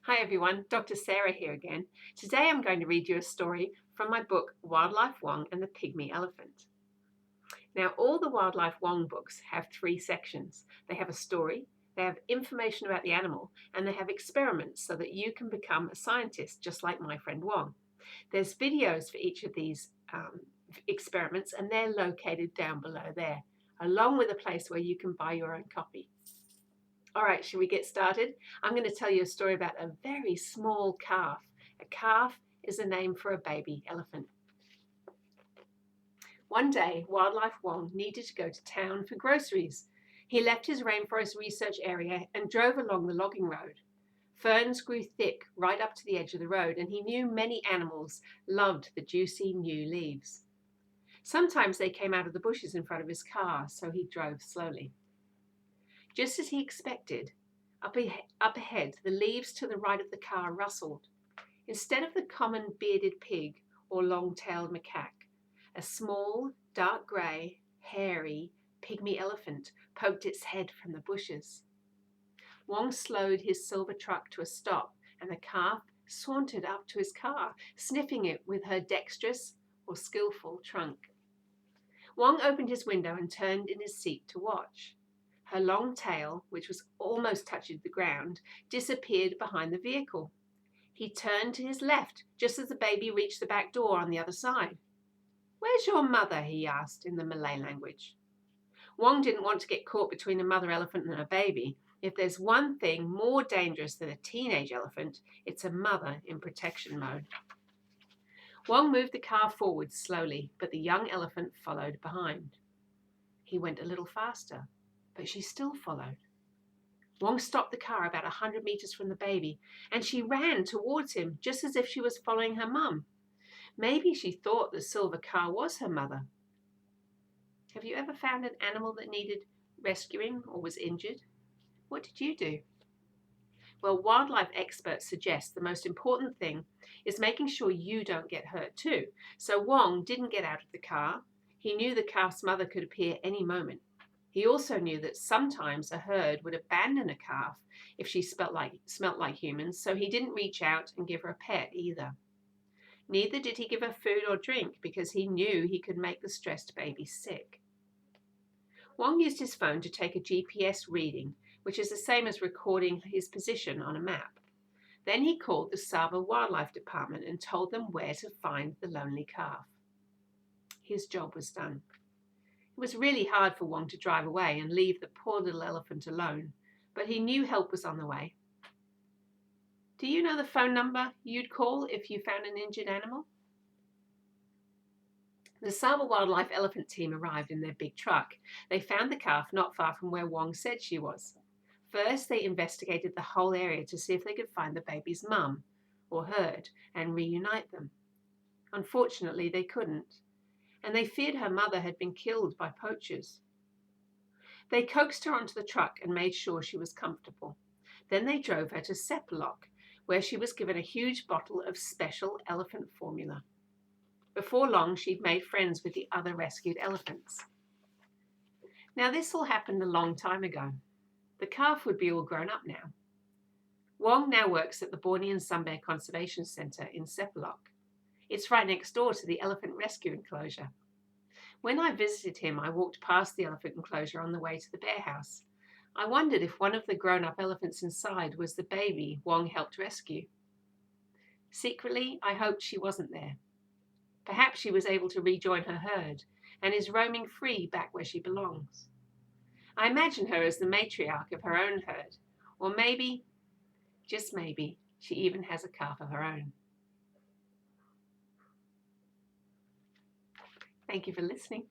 Hi everyone, Dr. Sarah here again. Today I'm going to read you a story from my book Wildlife Wong and the Pygmy Elephant. Now all the Wildlife Wong books have three sections. They have a story, they have information about the animal, and they have experiments so that you can become a scientist just like my friend Wong. There's videos for each of these experiments and they're located down below there, along with a place where you can buy your own copy. All right, should we get started? I'm going to tell you a story about a very small calf. A calf is a name for a baby elephant. One day, Wildlife Wong needed to go to town for groceries. He left his rainforest research area and drove along the logging road. Ferns grew thick right up to the edge of the road, and he knew many animals loved the juicy new leaves. Sometimes they came out of the bushes in front of his car, so he drove slowly. Just as he expected, up ahead, the leaves to the right of the car rustled. Instead of the common bearded pig or long-tailed macaque, a small, dark grey, hairy, pygmy elephant poked its head from the bushes. Wong slowed his silver truck to a stop, and the calf sauntered up to his car, sniffing it with her dexterous or skillful trunk. Wong opened his window and turned in his seat to watch. Her long tail, which was almost touching the ground, disappeared behind the vehicle. He turned to his left just as the baby reached the back door on the other side. "Where's your mother?" he asked in the Malay language. Wong didn't want to get caught between a mother elephant and a baby. If there's one thing more dangerous than a teenage elephant, it's a mother in protection mode. Wong moved the car forward slowly, but the young elephant followed behind. He went a little faster, but she still followed. Wong stopped the car about 100 meters from the baby, and she ran towards him just as if she was following her mum. Maybe she thought the silver car was her mother. Have you ever found an animal that needed rescuing or was injured? What did you do? Well, wildlife experts suggest the most important thing is making sure you don't get hurt too. So Wong didn't get out of the car. He knew the calf's mother could appear any moment. He also knew that sometimes a herd would abandon a calf if she smelt like humans, so he didn't reach out and give her a pet either. Neither did he give her food or drink because he knew he could make the stressed baby sick. Wong used his phone to take a GPS reading, which is the same as recording his position on a map. Then he called the Sava Wildlife Department and told them where to find the lonely calf. His job was done. It was really hard for Wong to drive away and leave the poor little elephant alone, but he knew help was on the way. Do you know the phone number you'd call if you found an injured animal? The Sava Wildlife Elephant team arrived in their big truck. They found the calf not far from where Wong said she was. First, they investigated the whole area to see if they could find the baby's mum or herd and reunite them. Unfortunately, they couldn't, and they feared her mother had been killed by poachers. They coaxed her onto the truck and made sure she was comfortable. Then they drove her to Sepalok, where she was given a huge bottle of special elephant formula. Before long, she'd made friends with the other rescued elephants. Now, this all happened a long time ago. The calf would be all grown up now. Wong now works at the Bornean Sunbear Conservation Centre in Sepalok. It's right next door to the elephant rescue enclosure. When I visited him, I walked past the elephant enclosure on the way to the bear house. I wondered if one of the grown-up elephants inside was the baby Wong helped rescue. Secretly, I hoped she wasn't there. Perhaps she was able to rejoin her herd and is roaming free back where she belongs. I imagine her as the matriarch of her own herd, or maybe, just maybe, she even has a calf of her own. Thank you for listening.